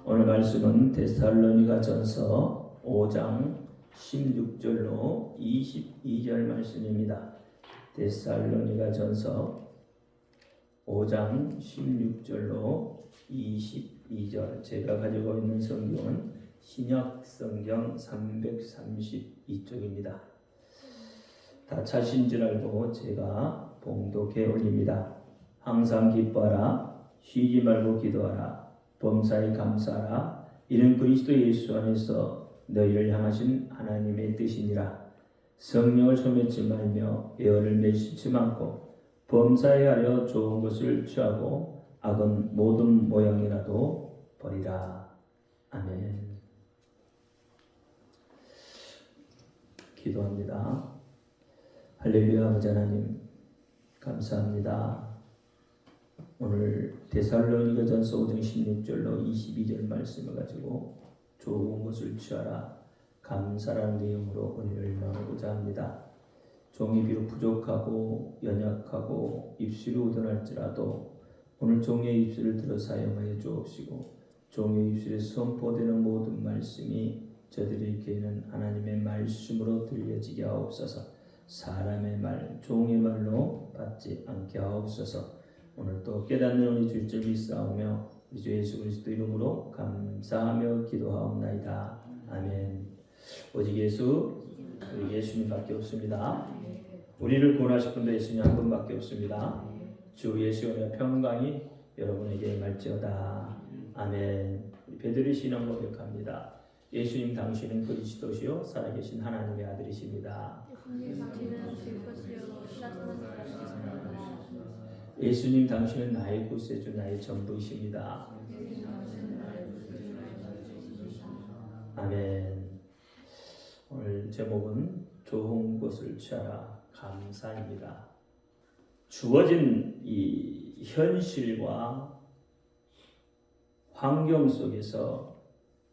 오늘 말씀은 데살로니가전서 5장 16절로 22절 말씀입니다. 데살로니가전서 5장 16절로 22절. 제가 가지고 있는 성경은 신약 성경 332쪽입니다. 다 차신 줄 알고 제가 봉독해 올립니다. 항상 기뻐하라, 쉬지 말고 기도하라, 범사에 감사하라. 이는 그리스도 예수 안에서 너희를 향하신 하나님의 뜻이니라. 성령을 소멸치 말며 애언을 맺지 않고 범사에 하여 좋은 것을 취하고 악은 모든 모양이라도 버리라. 아멘. 기도합니다. 할렐루야. 아버지 하나님 감사합니다. 오늘 데살로니가전서 5장 16절로 22절 말씀을 가지고 좋은 것을 취하라, 감사라는 내용으로 은혜를 나누고자 합니다. 종이 비록 부족하고 연약하고 입술이 우둔할지라도 오늘 종의 입술을 들어 사용하여 주옵시고, 종의 입술에 선포되는 모든 말씀이 저들의 귀에는 하나님의 말씀으로 들려지게 하옵소서. 사람의 말, 종의 말로 받지 않게 하옵소서. 오늘 또 깨닫는 은혜 주실 줄 믿사오며 우리 주 예수 그리스도 이름으로 감사하며 기도하옵나이다. 아멘. 오직 예수, 우리 예수님밖에 없습니다. 우리를 구원하실 분도 예수님 한 분밖에 없습니다. 주 예수의 평강이 여러분에게 임할지어다. 아멘. 우리 베드로 신앙 고백합니다. 예수님 당신은 그리스도시요 살아계신 하나님의 아들이십니다. 예수님 당신은 나의 구세주, 나의 전부이십니다. 아멘. 오늘 제목은 좋은 것을 취하라, 감사입니다. 주어진 이 현실과 환경 속에서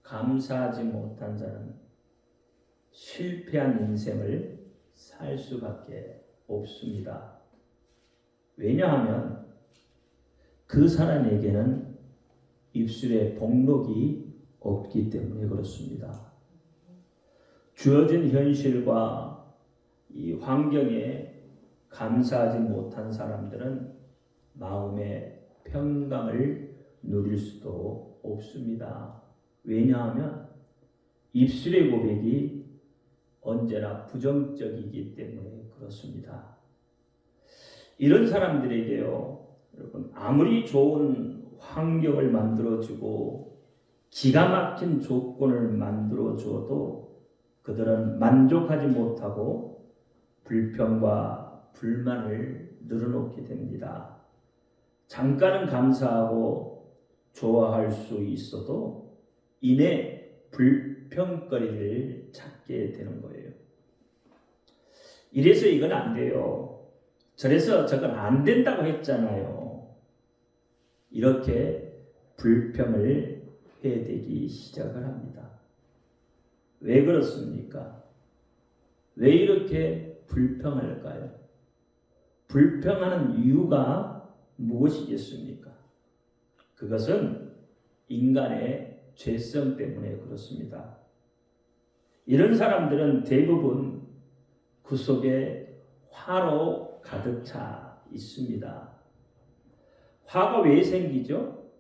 감사하지 못한 자는 실패한 인생을 살 수밖에 없습니다. 왜냐하면 그 사람에게는 입술에 복록이 없기 때문에 그렇습니다. 주어진 현실과 이 환경에 감사하지 못한 사람들은 마음의 평강을 누릴 수도 없습니다. 왜냐하면 입술의 고백이 언제나 부정적이기 때문에 그렇습니다. 이런 사람들에게요, 여러분, 아무리 좋은 환경을 만들어주고 기가 막힌 조건을 만들어주어도 그들은 만족하지 못하고 불평과 불만을 늘어놓게 됩니다. 잠깐은 감사하고 좋아할 수 있어도 이내 불평거리를 찾게 되는 거예요. 이래서 이건 안 돼요. 저래서 저건 안 된다고 했잖아요. 이렇게 불평을 해대기 시작을 합니다. 왜 그렇습니까? 왜 이렇게 불평할까요? 불평하는 이유가 무엇이겠습니까? 그것은 인간의 죄성 때문에 그렇습니다. 이런 사람들은 대부분 그 속에 화로 가득 차 있습니다. 화가 왜 생기죠?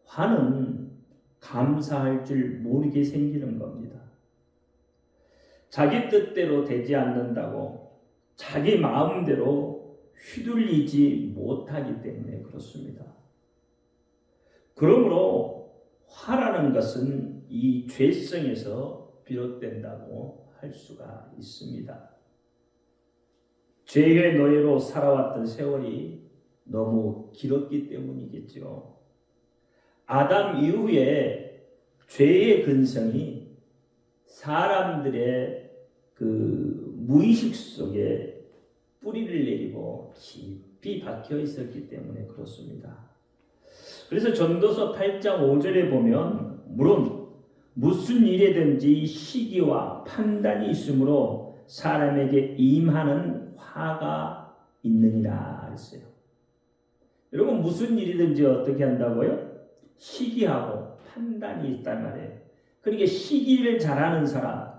화는 감사할 줄 모르게 생기는 겁니다. 자기 뜻대로 되지 않는다고 자기 마음대로 휘둘리지 못하기 때문에 그렇습니다. 그러므로 화라는 것은 이 죄성에서 비롯된다고 할 수가 있습니다. 죄의 노예로 살아왔던 세월이 너무 길었기 때문이겠죠. 아담 이후에 죄의 근성이 사람들의 그 무의식 속에 뿌리를 내리고 깊이 박혀 있었기 때문에 그렇습니다. 그래서 전도서 8장 5절에 보면 물론 무슨 일에든지 시기와 판단이 있으므로 사람에게 임하는 화가 있느니라 했어요. 여러분 무슨 일이든지 어떻게 한다고요? 시기하고 판단이 있단 말이에요. 그러니까 시기를 잘하는 사람,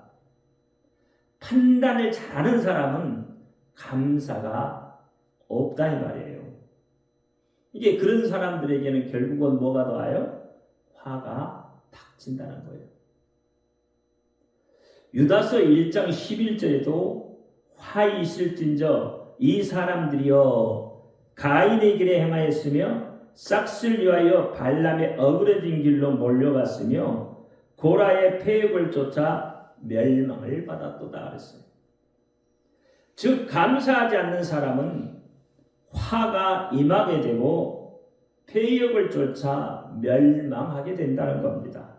판단을 잘하는 사람은 감사가 없다 이 말이에요. 이게 그런 사람들에게는 결국은 뭐가 더하여? 화가 닥친다는 거예요. 유다서 1장 11절에도 화 있을진저 이 사람들이여 가인의 길에 행하였으며 싹을 위하여 발람의 어그러진 길로 몰려갔으며 고라의 폐역을 쫓아 멸망을 받았도다 그랬어요. 즉 감사하지 않는 사람은 화가 임하게 되고 폐역을 쫓아 멸망하게 된다는 겁니다.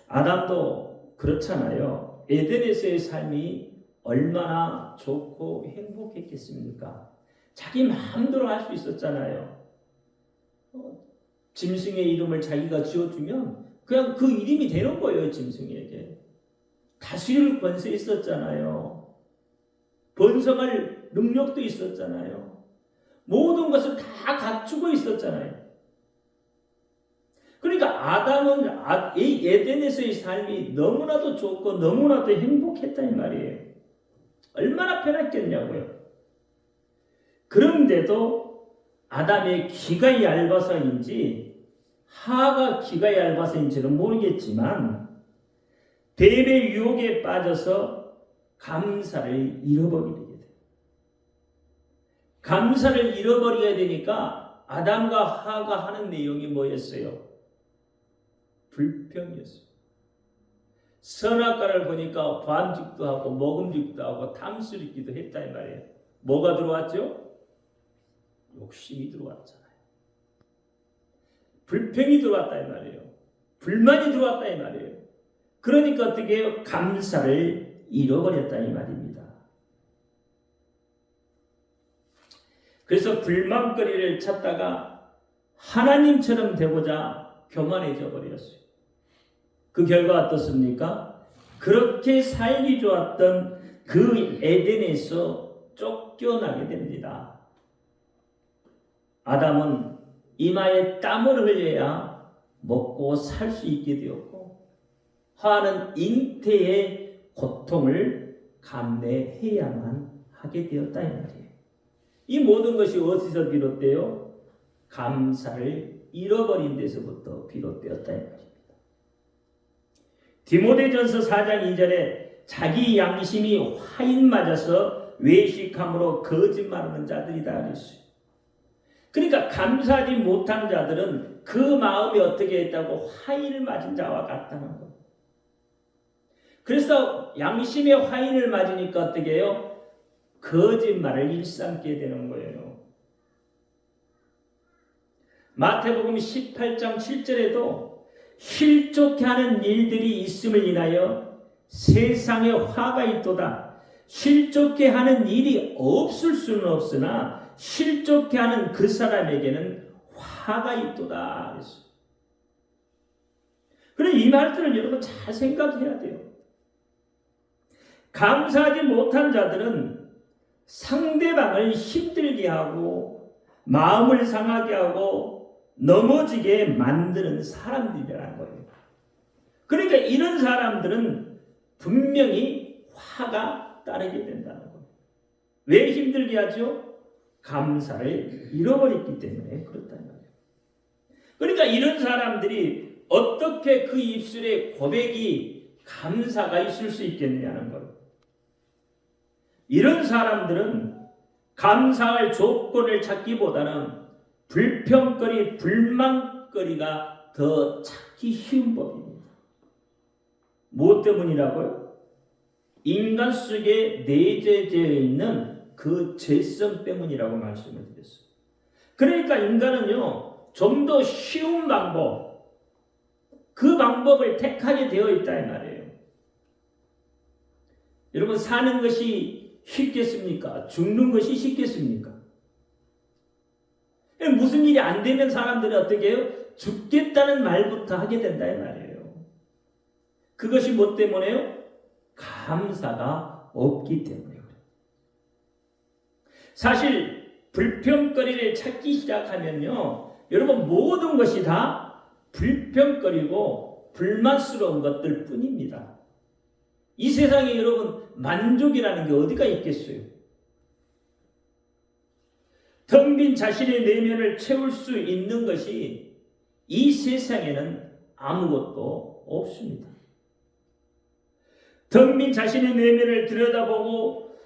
아담도 그렇잖아요. 에덴에서의 삶이 얼마나 좋고 행복했겠습니까? 자기 마음대로 할 수 있었잖아요. 짐승의 이름을 자기가 지어주면 그냥 그 이름이 되는 거예요. 짐승에게. 다스릴 권세 있었잖아요. 번성할 능력도 있었잖아요. 모든 것을 다 갖추고 있었잖아요. 그러니까 아담은 이 에덴에서의 삶이 너무나도 좋고 너무나도 행복했다는 말이에요. 얼마나 편했겠냐고요. 그런데도 아담의 기가 얇아서인지 하가 기가 얇아서인지는 모르겠지만 뱀의 유혹에 빠져서 감사를 잃어버리게 돼요. 감사를 잃어버리게 되니까 아담과 하가 하는 내용이 뭐였어요? 불평이었어요. 선악과를 보니까 관직도 하고 먹음직도 하고 탐스럽기도 했다 이 말이에요. 뭐가 들어왔죠? 욕심이 들어왔잖아요. 불평이 들어왔다 이 말이에요. 불만이 들어왔다 이 말이에요. 그러니까 어떻게 해요? 감사를 잃어버렸다 이 말입니다. 그래서 불만거리를 찾다가 하나님처럼 되고자 교만해져 버렸어요. 그 결과 어떻습니까? 그렇게 살기 좋았던 그 에덴에서 쫓겨나게 됩니다. 아담은 이마에 땀을 흘려야 먹고 살 수 있게 되었고 하와는 잉태의 고통을 감내해야만 하게 되었다 이 말이에요. 이 모든 것이 어디서 비롯돼요? 감사를 잃어버린 데서부터 비롯되었다 이 말입니다. 디모데전서 4장 2절에 자기 양심이 화인 맞아서 외식함으로 거짓말하는 자들이다 그랬어요. 그러니까 감사하지 못한 자들은 그 마음이 어떻게 했다고 화인을 맞은 자와 같다는 거예요. 그래서 양심의 화인을 맞으니까 어떻게 해요? 거짓말을 일삼게 되는 거예요. 마태복음 18장 7절에도 실족해 하는 일들이 있음을 인하여 세상에 화가 있도다. 실족해 하는 일이 없을 수는 없으나 실족해 하는 그 사람에게는 화가 있도다. 그래서 이 말들을 여러분 잘 생각해야 돼요. 감사하지 못한 자들은 상대방을 힘들게 하고 마음을 상하게 하고 넘어지게 만드는 사람들이라는 거예요. 그러니까 이런 사람들은 분명히 화가 따르게 된다는 거예요. 왜 힘들게 하죠? 감사를 잃어버렸기 때문에 그렇다는 거예요. 그러니까 이런 사람들이 어떻게 그 입술에 고백이 감사가 있을 수 있겠느냐는 거예요. 이런 사람들은 감사할 조건을 찾기보다는 불평거리, 불만거리가 더 찾기 쉬운 법입니다. 무엇 때문이라고요? 인간 속에 내재되어 있는 그 죄성 때문이라고 말씀을 드렸어요. 그러니까 인간은요, 좀 더 쉬운 방법, 그 방법을 택하게 되어 있다 이 말이에요. 여러분 사는 것이 쉽겠습니까? 죽는 것이 쉽겠습니까? 무슨 일이 안 되면 사람들은 어떻게 해요? 죽겠다는 말부터 하게 된다 이 말이에요. 그것이 뭐 때문에요? 감사가 없기 때문에요. 사실 불평거리를 찾기 시작하면요, 여러분 모든 것이 다 불평거리고 불만스러운 것들 뿐입니다. 이 세상에 여러분 만족이라는 게 어디가 있겠어요? 텅 빈 자신의 내면을 채울 수 있는 것이 이 세상에는 아무것도 없습니다. 텅 빈 자신의 내면을 들여다보고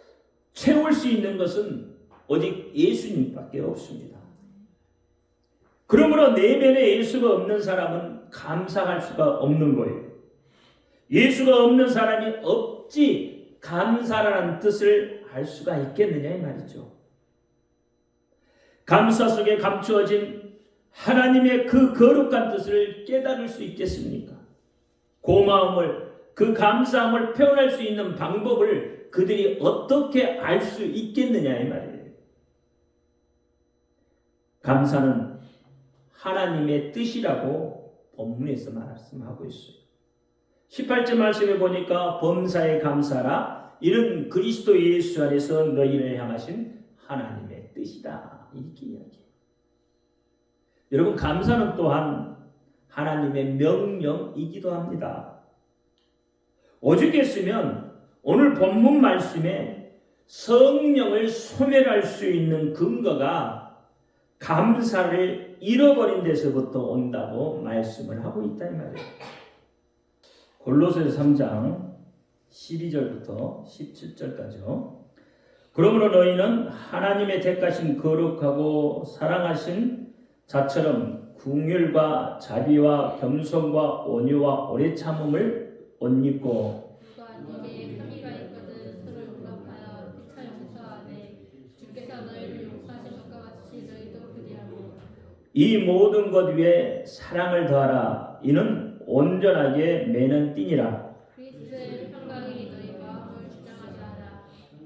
채울 수 있는 것은 오직 예수님밖에 없습니다. 그러므로 내면에 예수가 없는 사람은 감사할 수가 없는 거예요. 예수가 없는 사람이 어찌 감사라는 뜻을 알 수가 있겠느냐 이 말이죠. 감사 속에 감추어진 하나님의 그 거룩한 뜻을 깨달을 수 있겠습니까? 고마움을, 그 감사함을 표현할 수 있는 방법을 그들이 어떻게 알 수 있겠느냐 이 말이에요. 감사는 하나님의 뜻이라고 본문에서 말씀하고 있어요. 18절 말씀에 보니까 범사에 감사라, 이런 그리스도 예수 안에서 너희를 향하신 하나님의 뜻이다, 이렇게 이야기해요. 여러분, 감사는 또한 하나님의 명령이기도 합니다. 오죽했으면 오늘 본문 말씀에 성령을 소멸할 수 있는 근거가 감사를 잃어버린 데서부터 온다고 말씀을 하고 있다 이 말이에요. 골로새서 3장 12절부터 17절까지요. 그러므로 너희는 하나님의 택하신 거룩하고 사랑하신 자처럼 긍휼과 자비와 겸손과 온유와 오래 참음을 옷 입고, 누가 네게 합의가 있거든 서로 용납하여 피차 용서하되 주께서 너희를 용서하신 것과 같이 너희도 그리하고, 이 모든 것 위에 사랑을 더하라. 이는 온전하게 매는 띠니라. 그리스도의 평강이 너희 마음을 주장하게 하라.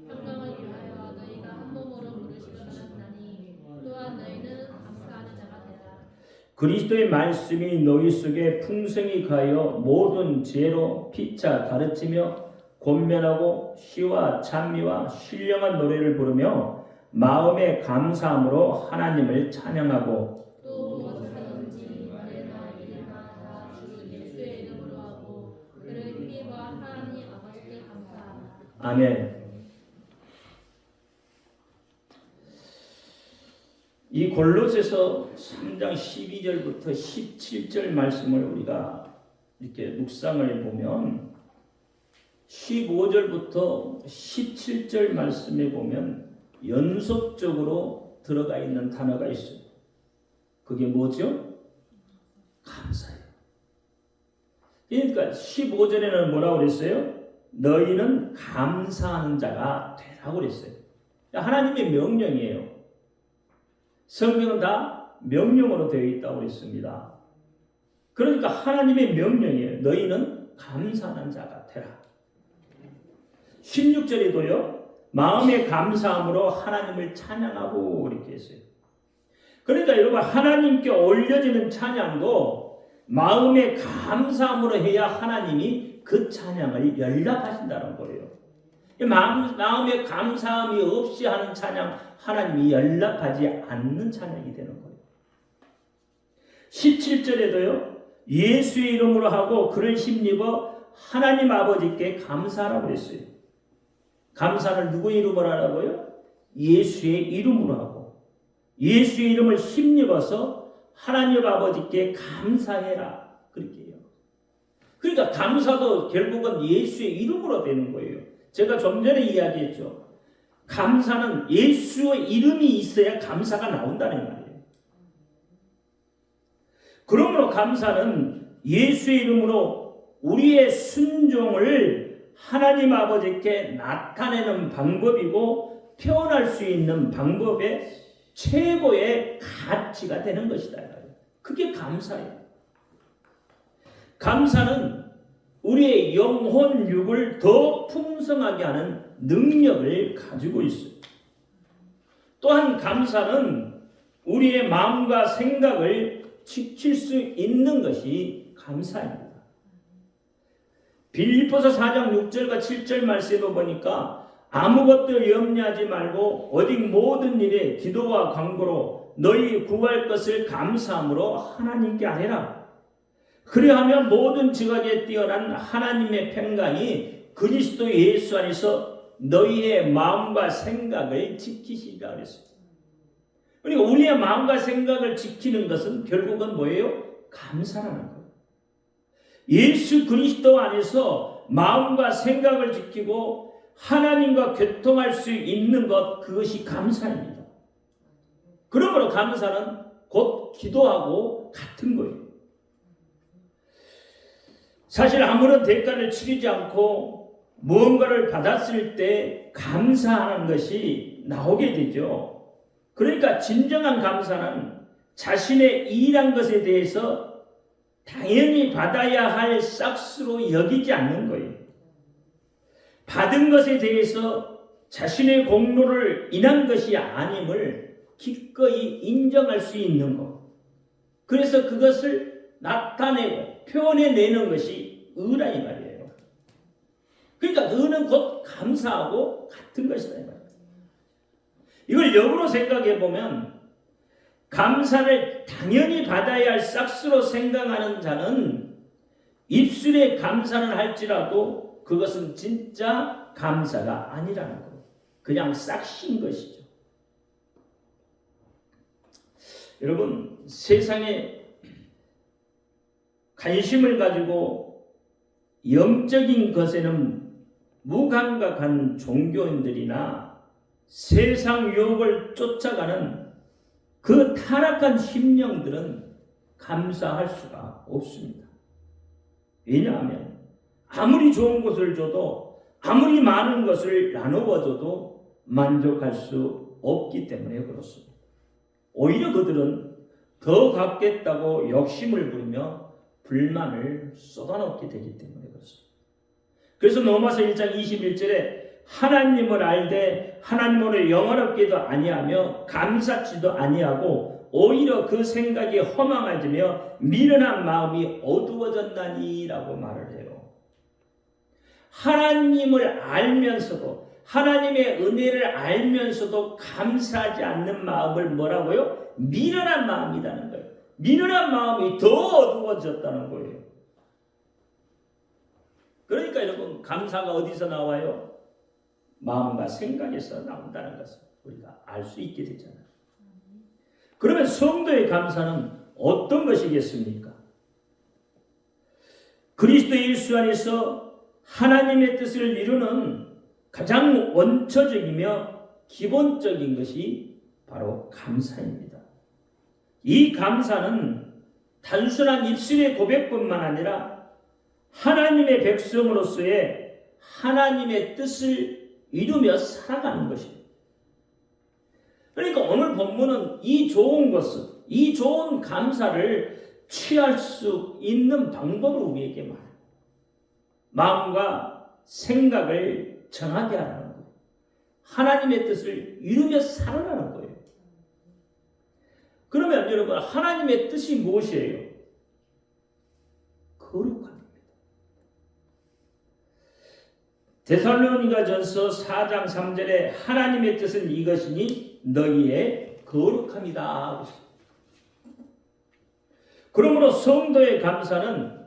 평강을 위하여 너희가 한 몸으로 부르심을 받았나니 또한 너희는 감사하는 자가 되라. 그리스도의 말씀이 너희 속에 풍성히 가하여 모든 지혜로 피차 가르치며 권면하고 시와 찬미와 신령한 노래를 부르며 마음의 감사함으로 하나님을 찬양하고, 또 무엇을 하든지 말이나 일이나 다 주 예수의 이름으로 하고 그를 힘입어 하나님 아버지께 감사하라. 아멘. 이 골로새서 3장 12절부터 17절 말씀을 우리가 이렇게 묵상을 보면 15절부터 17절 말씀에 보면 연속적으로 들어가 있는 단어가 있어요. 그게 뭐죠? 감사예요. 그러니까 15절에는 뭐라고 그랬어요? 너희는 감사하는 자가 되라고 그랬어요. 하나님의 명령이에요. 성경은 다 명령으로 되어 있다고 그랬습니다. 그러니까 하나님의 명령이에요. 너희는 감사하는 자가 되라. 16절에도요. 마음의 감사함으로 하나님을 찬양하고 이렇게 했어요. 그러니까 여러분, 하나님께 올려지는 찬양도 마음의 감사함으로 해야 하나님이 그 찬양을 연락하신다는 거예요. 마음의 감사함이 없이 하는 찬양, 하나님이 연락하지 않는 찬양이 되는 거예요. 17절에도요. 예수의 이름으로 하고 그를 힘입어 하나님 아버지께 감사하라고 그랬어요. 감사를 누구의 이름으로 하라고요? 예수의 이름으로 하고, 예수의 이름을 힘입어서 하나님 아버지께 감사해라, 그렇게 해요. 그러니까 감사도 결국은 예수의 이름으로 되는 거예요. 제가 좀 전에 이야기했죠. 감사는 예수의 이름이 있어야 감사가 나온다는 말이에요. 그러므로 감사는 예수의 이름으로 우리의 순종을 하나님 아버지께 나타내는 방법이고 표현할 수 있는 방법의 최고의 가치가 되는 것이다. 그게 감사예요. 감사는 우리의 영혼 육을 더 풍성하게 하는 능력을 가지고 있어요. 또한 감사는 우리의 마음과 생각을 지킬 수 있는 것이 감사입니다. 빌립보서 4장 6절과 7절 말씀에 보니까 아무것도 염려하지 말고 오직 모든 일에 기도와 간구로 너희 구할 것을 감사함으로 하나님께 아뢰라. 그리하면 모든 지각에 뛰어난 하나님의 평강이 그리스도 예수 안에서 너희의 마음과 생각을 지키시리라 그랬어요. 그러니까 우리의 마음과 생각을 지키는 것은 결국은 뭐예요? 감사라는 거예요. 예수 그리스도 안에서 마음과 생각을 지키고 하나님과 교통할 수 있는 것, 그것이 감사입니다. 그러므로 감사는 곧 기도하고 같은 거예요. 사실 아무런 대가를 치르지 않고 무언가를 받았을 때 감사하는 것이 나오게 되죠. 그러니까 진정한 감사는 자신의 일한 것에 대해서 당연히 받아야 할 싹스로 여기지 않는 거예요. 받은 것에 대해서 자신의 공로를 인한 것이 아님을 기꺼이 인정할 수 있는 것. 그래서 그것을 나타내고 표현해내는 것이 의라 이 말이에요. 그러니까 의는 곧 감사하고 같은 것이다 이 말이에요. 이걸 역으로 생각해 보면 감사를 당연히 받아야 할 싹스로 생각하는 자는 입술에 감사는 할지라도 그것은 진짜 감사가 아니라는 거예요. 그냥 싹신 것이죠. 여러분, 세상에 관심을 가지고 영적인 것에는 무감각한 종교인들이나 세상 유혹을 쫓아가는 그 타락한 심령들은 감사할 수가 없습니다. 왜냐하면 아무리 좋은 것을 줘도 아무리 많은 것을 나누어 줘도 만족할 수 없기 때문에 그렇습니다. 오히려 그들은 더 갖겠다고 욕심을 부리며 불만을 쏟아놓게 되기 때문에 그렇습니다. 그래서 로마서 1장 21절에 하나님을 알되 하나님으로 영원롭게도 아니하며 감사치도 아니하고 오히려 그 생각이 허망해지며 미련한 마음이 어두워졌나니라고 말을 해요. 하나님을 알면서도 하나님의 은혜를 알면서도 감사하지 않는 마음을 뭐라고요? 미련한 마음이라는 거예요. 미련한 마음이 더 어두워졌다는 거예요. 그러니까 여러분, 감사가 어디서 나와요? 마음과 생각에서 나온다는 것을 우리가 알 수 있게 되잖아요. 그러면 성도의 감사는 어떤 것이겠습니까? 그리스도 예수 안에서 하나님의 뜻을 이루는 가장 원초적이며 기본적인 것이 바로 감사입니다. 이 감사는 단순한 입술의 고백뿐만 아니라 하나님의 백성으로서의 하나님의 뜻을 이루며 살아가는 것입니다. 그러니까 오늘 본문은 이 좋은 것을, 이 좋은 감사를 취할 수 있는 방법을 우리에게 말해요. 마음과 생각을 정하게 하라는 거예요. 하나님의 뜻을 이루며 살아가는 거예요. 그러면 여러분, 하나님의 뜻이 무엇이에요? 거룩합니다. 데살로니가전서 4장 3절에 하나님의 뜻은 이것이니 너희의 거룩함이다. 그러므로 성도의 감사는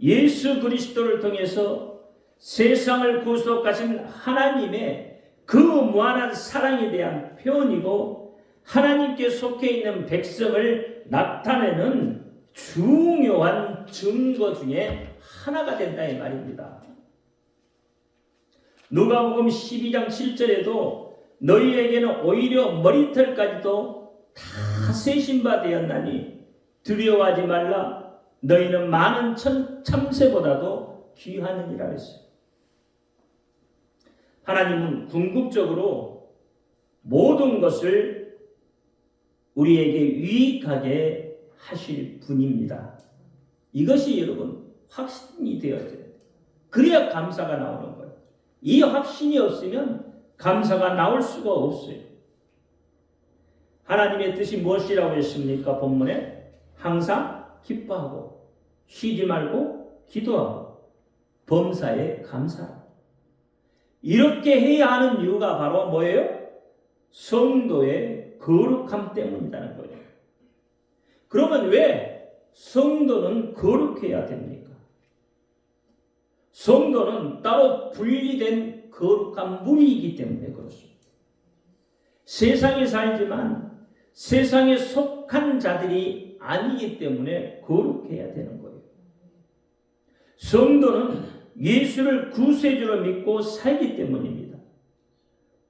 예수 그리스도를 통해서 세상을 구속하신 하나님의 그 무한한 사랑에 대한 표현이고 하나님께 속해 있는 백성을 나타내는 중요한 증거 중에 하나가 된다 이 말입니다. 누가복음 12장 7절에도 너희에게는 오히려 머리털까지도 다 세신 바 되었나니 두려워하지 말라. 너희는 많은 참새보다도 귀하느니라 했어요. 하나님은 궁극적으로 모든 것을 우리에게 유익하게 하실 분입니다. 이것이 여러분 확신이 되어야 돼요. 그래야 감사가 나오는 거예요. 이 확신이 없으면 감사가 나올 수가 없어요. 하나님의 뜻이 무엇이라고 했습니까? 본문에 항상 기뻐하고 쉬지 말고 기도하고 범사에 감사하고 이렇게 해야 하는 이유가 바로 뭐예요? 성도의 거룩함 때문이라는 거예요. 그러면 왜 성도는 거룩해야 됩니까? 성도는 따로 분리된 거룩한 무리이기 때문에 그렇습니다. 세상에 살지만 세상에 속한 자들이 아니기 때문에 거룩해야 되는 거예요. 성도는 예수를 구세주로 믿고 살기 때문입니다.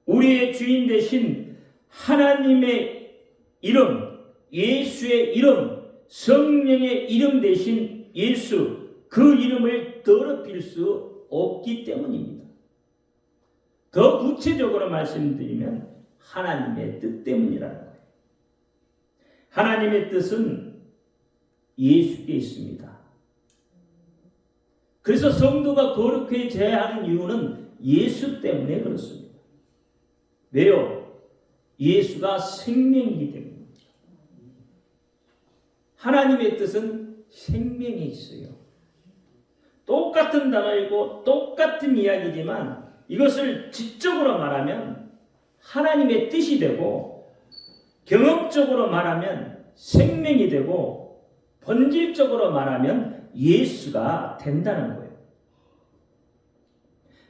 우리의 주인 되신 하나님의 이름, 예수의 이름, 성령의 이름 대신 예수, 그 이름을 더럽힐 수 없기 때문입니다. 더 구체적으로 말씀드리면 하나님의 뜻 때문이라는 거예요. 하나님의 뜻은 예수께 있습니다. 그래서 성도가 거룩해져야 하는 이유는 예수 때문에 그렇습니다. 왜요? 예수가 생명이기 때문입니다. 하나님의 뜻은 생명에 있어요. 똑같은 단어이고 똑같은 이야기지만 이것을 지적으로 말하면 하나님의 뜻이 되고 경험적으로 말하면 생명이 되고 본질적으로 말하면 예수가 된다는 거예요.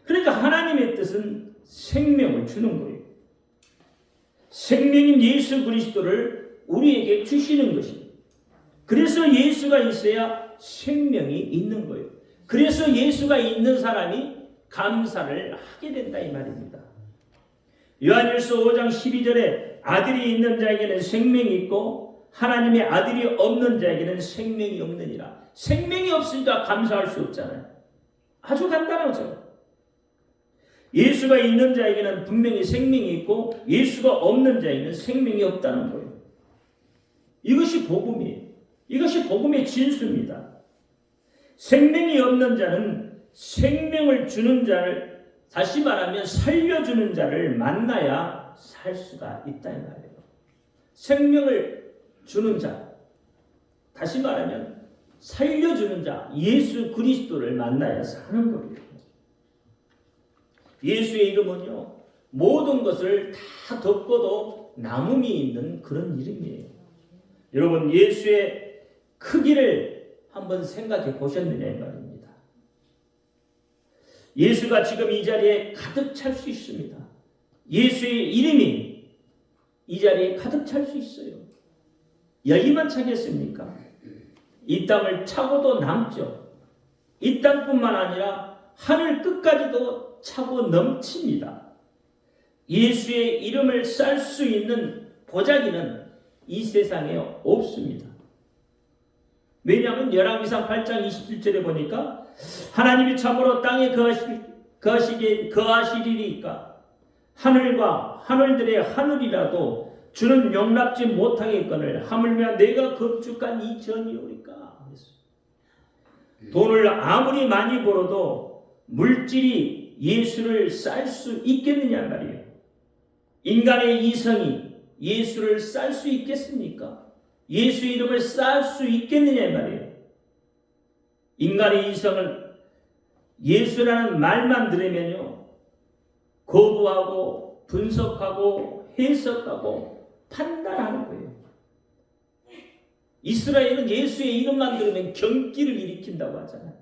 그러니까 하나님의 뜻은 생명을 주는 거예요. 생명인 예수 그리스도를 우리에게 주시는 것입니다. 그래서 예수가 있어야 생명이 있는 거예요. 그래서 예수가 있는 사람이 감사를 하게 된다 이 말입니다. 요한일서 5장 12절에 아들이 있는 자에게는 생명이 있고 하나님의 아들이 없는 자에게는 생명이 없느니라. 생명이 없으니까 감사할 수 없잖아요. 아주 간단하죠. 예수가 있는 자에게는 분명히 생명이 있고 예수가 없는 자에게는 생명이 없다는 거예요. 이것이 복음이에요. 이것이 복음의 진수입니다. 생명이 없는 자는 생명을 주는 자를, 다시 말하면 살려주는 자를 만나야 살 수가 있다 이 말이에요. 생명을 주는 자, 다시 말하면 살려주는 자, 예수 그리스도를 만나야 사는 거예요. 예수의 이름은요, 모든 것을 다 덮고도 남음이 있는 그런 이름이에요. 여러분, 예수의 크기를 한번 생각해 보셨느냐 이 말입니다. 예수가 지금 이 자리에 가득 찰 수 있습니다. 예수의 이름이 이 자리에 가득 찰 수 있어요. 여기만 차겠습니까? 이 땅을 차고도 남죠. 이 땅뿐만 아니라 하늘 끝까지도 차고 넘칩니다. 예수의 이름을 쌀 수 있는 보자기는 이 세상에 없습니다. 왜냐하면 열왕기상 8장 27절에 보니까 하나님이 참으로 땅에 거하시리니까 하늘과 하늘들의 하늘이라도 주는 용납지 못하겠거늘 하물며 내가 건축한 이 전이오리까. 돈을 아무리 많이 벌어도 물질이 예수를 쌀 수 있겠느냐 말이에요. 인간의 이성이 예수를 쌀 수 있겠습니까? 예수 이름을 쌀 수 있겠느냐 말이에요. 인간의 이성을 예수라는 말만 들으면요, 거부하고 분석하고 해석하고 판단하는 거예요. 이스라엘은 예수의 이름만 들으면 경기를 일으킨다고 하잖아요.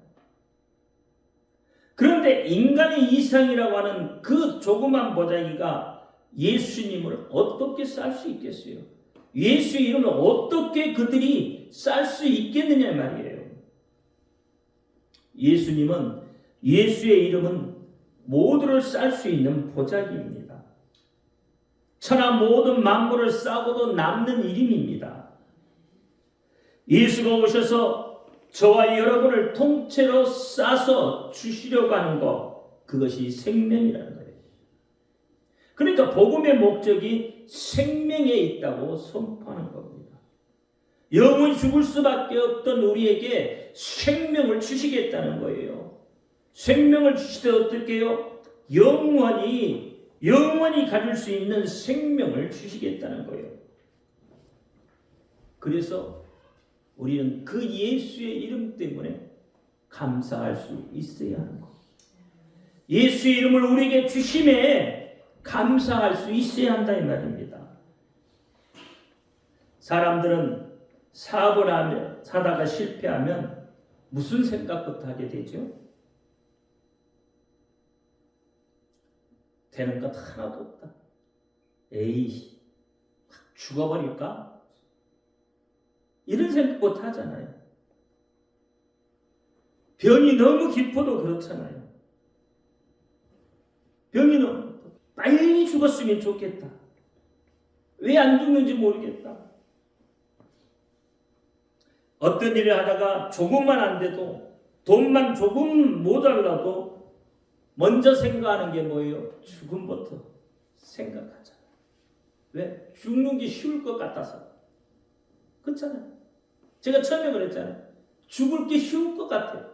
그런데 인간의 이성이라고 하는 그 조그만 보자기가 예수님을 어떻게 쌀 수 있겠어요? 예수의 이름을 어떻게 그들이 쌀 수 있겠느냐 말이에요. 예수님은, 예수의 이름은 모두를 쌀 수 있는 보자기입니다. 천하 모든 만물을 싸고도 남는 이름입니다. 예수가 오셔서 저와 여러분을 통째로 싸서 주시려고 하는 것, 그것이 생명이라는 거예요. 그러니까 복음의 목적이 생명에 있다고 선포하는 겁니다. 영원히 죽을 수밖에 없던 우리에게 생명을 주시겠다는 거예요. 생명을 주시되 어떻게 해요? 영원히 가질 수 있는 생명을 주시겠다는 거예요. 그래서 우리는 그 예수의 이름 때문에 감사할 수 있어야 하는 거예요. 예수의 이름을 우리에게 주심에 감사할 수 있어야 한다 이 말입니다. 사람들은 사업을 하다가 실패하면 무슨 생각부터 하게 되죠? 되는 것 하나도 없다. 에이, 죽어버릴까? 이런 생각부터 하잖아요. 병이 너무 깊어도 그렇잖아요. 병이 너무 빨리 죽었으면 좋겠다. 왜 안 죽는지 모르겠다. 어떤 일을 하다가 조금만 안 돼도 돈만 조금 모자라도 먼저 생각하는 게 뭐예요? 죽음부터 생각하잖아요. 왜? 죽는 게 쉬울 것 같아서. 그렇잖아요. 제가 처음에 그랬잖아요. 죽을 게 쉬울 것 같아요.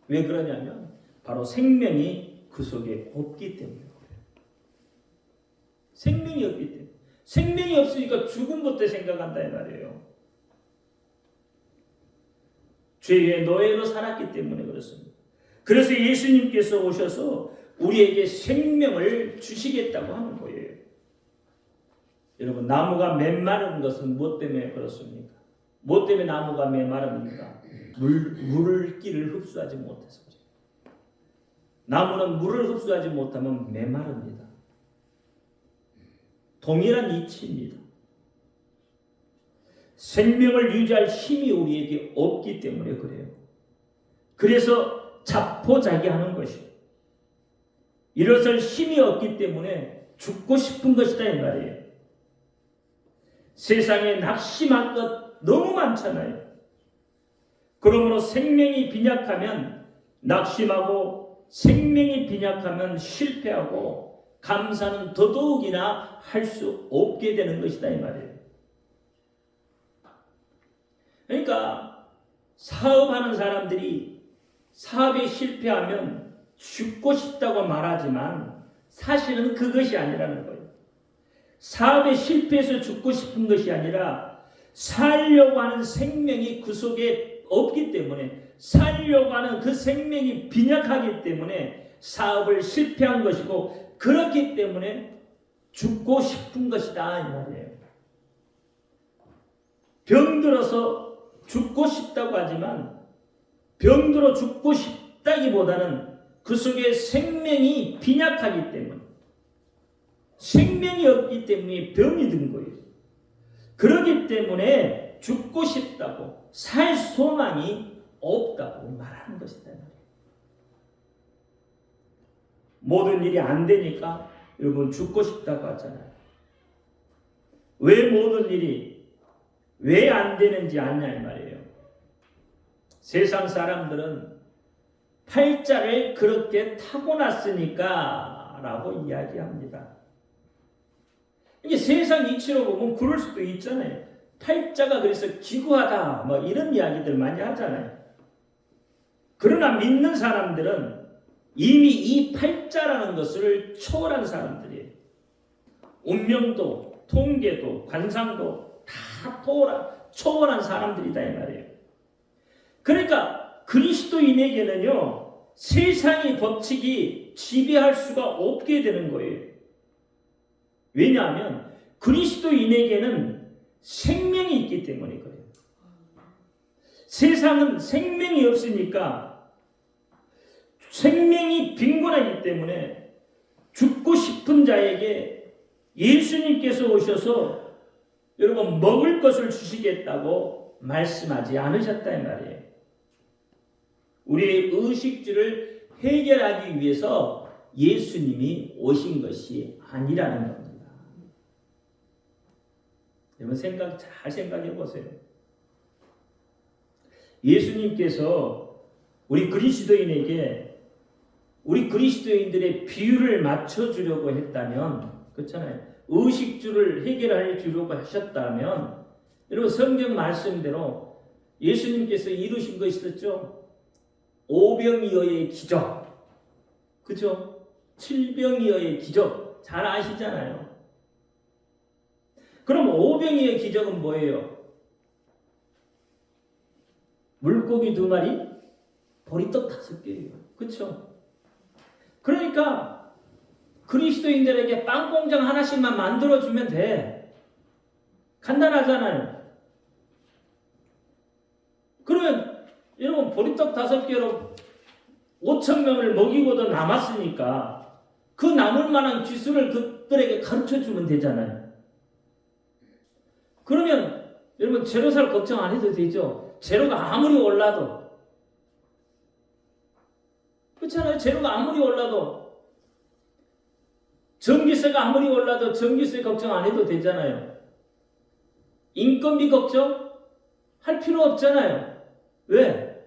왜 그러냐면 바로 생명이 그 속에 없기 때문에 그래요. 생명이 없기 때문에. 생명이 없으니까 죽음부터 생각한다 이 말이에요. 죄의 노예로 살았기 때문에 그렇습니다. 그래서 예수님께서 오셔서 우리에게 생명을 주시겠다고 하는 거예요. 여러분, 나무가 메마른 것은 무엇 때문에 그렇습니까? 무엇 때문에 나무가 메마릅니까? 물기를 흡수하지 못해서. 나무는 물을 흡수하지 못하면 메마릅니다. 동일한 이치입니다. 생명을 유지할 힘이 우리에게 없기 때문에 그래요. 그래서 자포자기하는 것이요. 일어설 힘이 없기 때문에 죽고 싶은 것이다 이 말이에요. 세상에 낙심할 것 너무 많잖아요. 그러므로 생명이 빈약하면 낙심하고 생명이 빈약하면 실패하고 감사는 더더욱이나 할 수 없게 되는 것이다 이 말이에요. 그러니까 사업하는 사람들이 사업에 실패하면 죽고 싶다고 말하지만 사실은 그것이 아니라는 거예요. 사업에 실패해서 죽고 싶은 것이 아니라 살려고 하는 생명이 그 속에 없기 때문에, 살려고 하는 그 생명이 빈약하기 때문에 사업을 실패한 것이고, 그렇기 때문에 죽고 싶은 것이다 이 말이에요. 병들어서 죽고 싶다고 하지만 병들어 죽고 싶다기보다는 그 속에 생명이 빈약하기 때문에, 생명이 없기 때문에 병이 든 거예요. 그렇기 때문에 죽고 싶다고, 살 소망이 없다고 말하는 것이다. 모든 일이 안 되니까 여러분 죽고 싶다고 하잖아요. 왜 모든 일이 왜 안 되는지 아냐 이 말이에요. 세상 사람들은 팔자를 그렇게 타고났으니까 라고 이야기합니다. 이게 세상 이치로 보면 그럴 수도 있잖아요. 팔자가 그래서 기구하다 뭐 이런 이야기들 많이 하잖아요. 그러나 믿는 사람들은 이미 이 팔자라는 것을 초월한 사람들이에요. 운명도 통계도 관상도 다 초월한 사람들이다 이 말이에요. 그러니까 그리스도인에게는요, 세상의 법칙이 지배할 수가 없게 되는 거예요. 왜냐하면 그리스도인에게는 생명이 있기 때문에 그래요. 세상은 생명이 없으니까, 생명이 빈곤하기 때문에 죽고 싶은 자에게 예수님께서 오셔서 여러분 먹을 것을 주시겠다고 말씀하지 않으셨다 이 말이에요. 우리의 의식주를 해결하기 위해서 예수님이 오신 것이 아니라는 겁니다. 여러분 잘 생각해 보세요. 예수님께서 우리 그리스도인들의 비유를 맞춰주려고 했다면, 그렇잖아요. 의식주를 해결해 주려고 하셨다면, 여러분 성경 말씀대로 예수님께서 이루신 거 있었죠? 오병이어의 기적, 그죠? 칠병이어의 기적 잘 아시잖아요. 그럼 오병이어의 기적은 뭐예요? 물고기 2마리, 보리떡 5개예요. 그렇죠? 그러니까 그리스도인들에게 빵 공장 하나씩만 만들어주면 돼. 간단하잖아요. 그러면 여러분 보리떡 5개로 5,000명을 먹이고도 남았으니까 그 남을 만한 기술을 그들에게 가르쳐주면 되잖아요. 그러면 여러분 재료살 걱정 안 해도 되죠. 재료가 아무리 올라도 그렇잖아요. 재료가 아무리 올라도 전기세가 아무리 올라도 전기세 걱정 안 해도 되잖아요. 인건비 걱정 할 필요 없잖아요. 왜?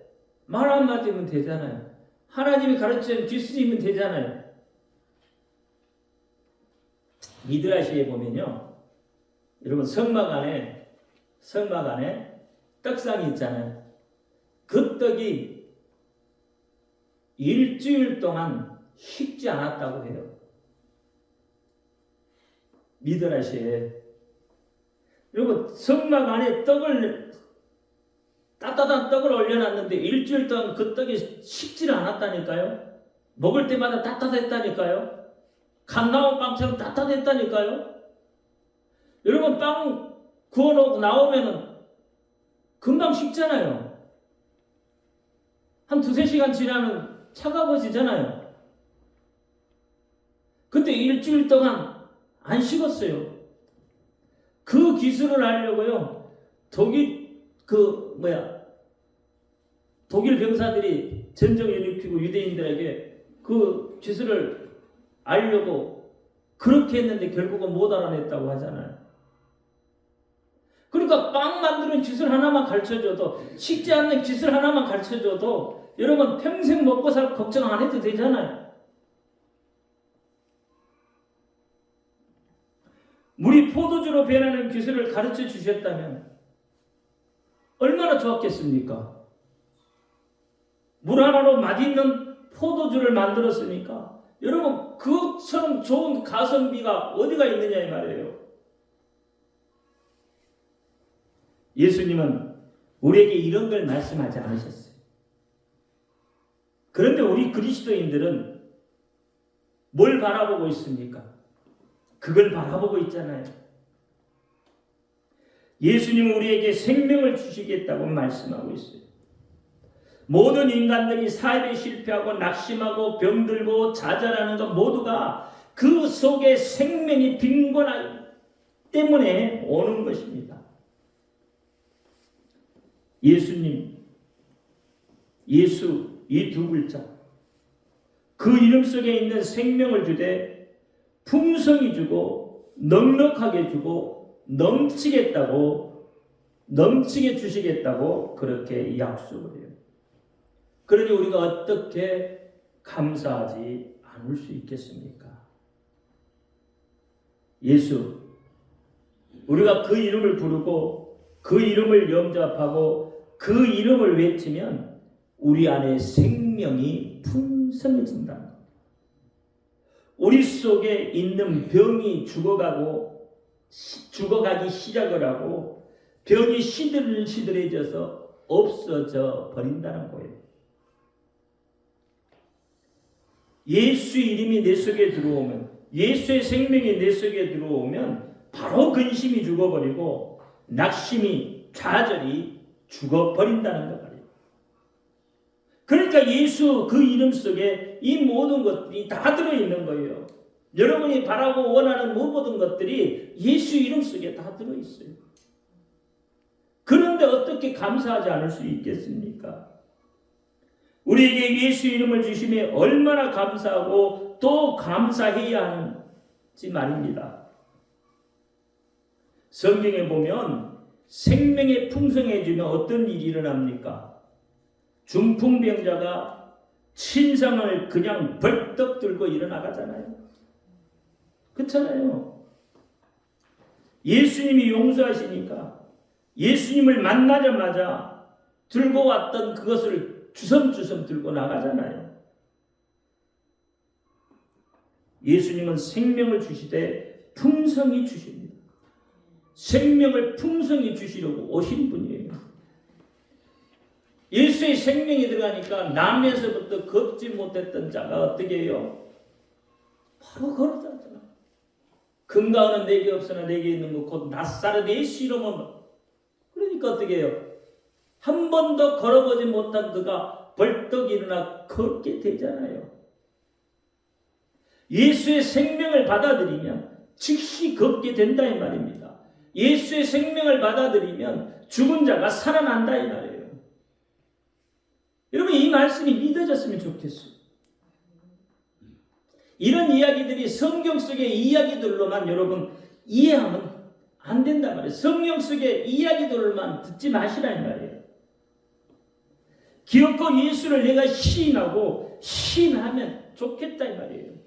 말 한마디면 되잖아요. 하나님이 가르치는 뒷수지면 되잖아요. 미드라시에 보면요. 여러분 성막 안에 떡상이 있잖아요. 그 떡이 일주일 동안 식지 않았다고 해요. 미드라시에. 여러분 성막 안에 따뜻한 떡을 올려놨는데 일주일 동안 그 떡이 식지를 않았다니까요. 먹을 때마다 따뜻했다니까요. 갓 나온 빵처럼 따뜻했다니까요. 여러분 빵 구워놓고 나오면은 금방 식잖아요. 한 2-3시간 지나면 차가워지잖아요. 근데 일주일 동안 안 식었어요. 그 기술을 하려고요. 독일 병사들이 전쟁을 일으키고 유대인들에게 그 기술을 알려고 그렇게 했는데 결국은 못 알아냈다고 하잖아요. 그러니까 빵 만드는 기술 하나만 가르쳐줘도 식지 않는 기술 하나만 가르쳐줘도 여러분 평생 먹고 살 걱정 안 해도 되잖아요. 물이 포도주로 변하는 기술을 가르쳐 주셨다면 얼마나 좋았겠습니까? 물 하나로 맛있는 포도주를 만들었으니까 여러분 그것처럼 좋은 가성비가 어디가 있느냐 이 말이에요. 예수님은 우리에게 이런 걸 말씀하지 않으셨어요. 그런데 우리 그리스도인들은 뭘 바라보고 있습니까? 그걸 바라보고 있잖아요. 예수님은 우리에게 생명을 주시겠다고 말씀하고 있어요. 모든 인간들이 사업에 실패하고 낙심하고 병들고 좌절하는 것 모두가 그 속에 생명이 빈곤하기 때문에 오는 것입니다. 예수님, 예수 이 두 글자 그 이름 속에 있는 생명을 주되 풍성히 주고 넉넉하게 주고 넘치게 주시겠다고 그렇게 약속을 해요. 그러니 우리가 어떻게 감사하지 않을 수 있겠습니까? 예수, 우리가 그 이름을 부르고 그 이름을 영접하고 그 이름을 외치면 우리 안에 생명이 풍성해진다. 우리 속에 있는 병이 죽어가기 시작을 하고 병이 시들시들해져서 없어져 버린다는 거예요. 예수 이름이 내 속에 들어오면, 예수의 생명이 내 속에 들어오면 바로 근심이 죽어버리고 낙심이 좌절이 죽어버린다는 거 말이에요. 그러니까 예수 그 이름 속에 이 모든 것들이 다 들어있는 거예요. 여러분이 바라고 원하는 모든 것들이 예수 이름 속에 다 들어있어요. 그런데 어떻게 감사하지 않을 수 있겠습니까? 우리에게 예수 이름을 주심에 얼마나 감사하고 또 감사해야 하는지 말입니다. 성경에 보면 생명이 풍성해지면 어떤 일이 일어납니까? 중풍병자가 침상을 그냥 벌떡 들고 일어나가잖아요. 그렇잖아요. 예수님이 용서하시니까 예수님을 만나자마자 들고 왔던 그것을 주섬주섬 들고 나가잖아요. 예수님은 생명을 주시되 풍성히 주십니다. 생명을 풍성히 주시려고 오신 분이에요. 예수의 생명이 들어가니까 남에서부터 걷지 못했던 자가 어떻게 해요? 바로 걸어졌잖아. 근가는 내게 없으나 내게 있는 것 곧 나사렛 예수 이름은. 그러니까 어떻게 해요? 한 번도 걸어보지 못한 그가 벌떡 일어나 걷게 되잖아요. 예수의 생명을 받아들이면 즉시 걷게 된다 이 말입니다. 예수의 생명을 받아들이면 죽은 자가 살아난다 이 말이에요. 여러분 이 말씀이 믿어졌으면 좋겠어요. 이런 이야기들이 성경 속의 이야기들로만 여러분 이해하면 안 된단 말이에요. 성경 속의 이야기들로만 듣지 마시라 이 말이에요. 기어코 예수를 내가 시인하고 시인하면 좋겠다 이 말이에요.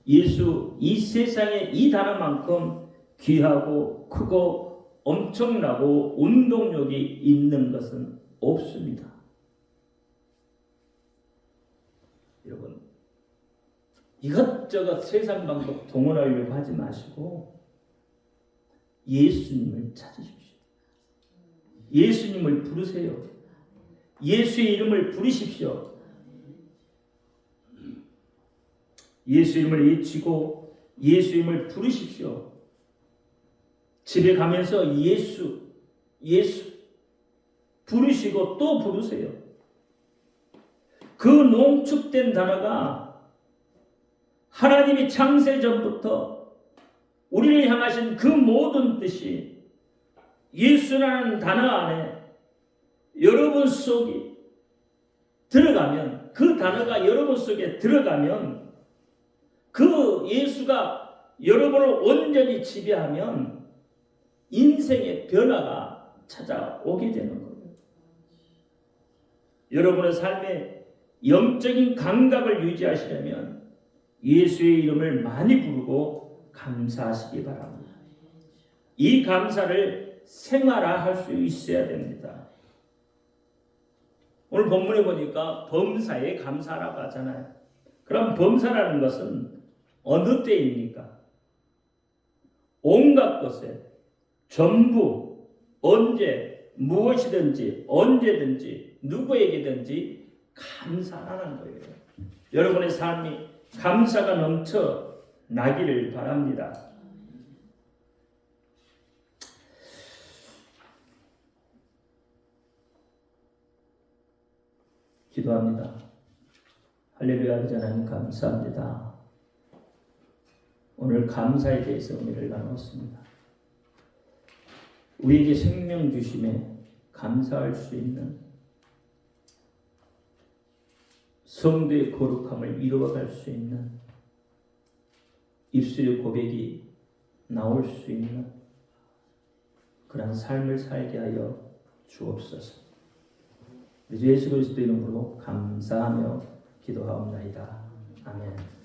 예수 이 세상에 이 단어만큼 귀하고 크고 엄청나고 운동력이 있는 것은 없습니다. 여러분 이것저것 세상 방법 동원하려고 하지 마시고 예수님을 찾으십시오. 예수님을 부르세요. 예수의 이름을 부르십시오. 예수 이름을 외치고 예수 이름을 부르십시오. 집에 가면서 예수 부르시고 또 부르세요. 그 농축된 단어가 하나님이 창세 전부터 우리를 향하신 그 모든 뜻이 예수라는 단어 안에 여러분 속에 들어가면, 그 단어가 여러분 속에 들어가면, 그 예수가 여러분을 온전히 지배하면 인생의 변화가 찾아오게 되는 거예요. 여러분의 삶에 영적인 감각을 유지하시려면 예수의 이름을 많이 부르고 감사하시기 바랍니다. 이 감사를 생활화할 수 있어야 됩니다. 오늘 본문에 보니까 범사에 감사라고 하잖아요. 그럼 범사라는 것은 어느 때입니까? 온갖 것에 전부 언제 무엇이든지 언제든지 누구에게든지 감사하는 거예요. 여러분의 삶이 감사가 넘쳐 나기를 바랍니다. 기도합니다. 할렐루야. 아버지 하나님 감사합니다. 오늘 감사에 대해서 은혜를 나눴습니다. 우리에게 생명 주심에 감사할 수 있는 성도의 거룩함을 이루어갈 수 있는 입술의 고백이 나올 수 있는 그런 삶을 살게 하여 주옵소서. 예수 그리스도 이름으로 감사하며 기도하옵나이다. 아멘.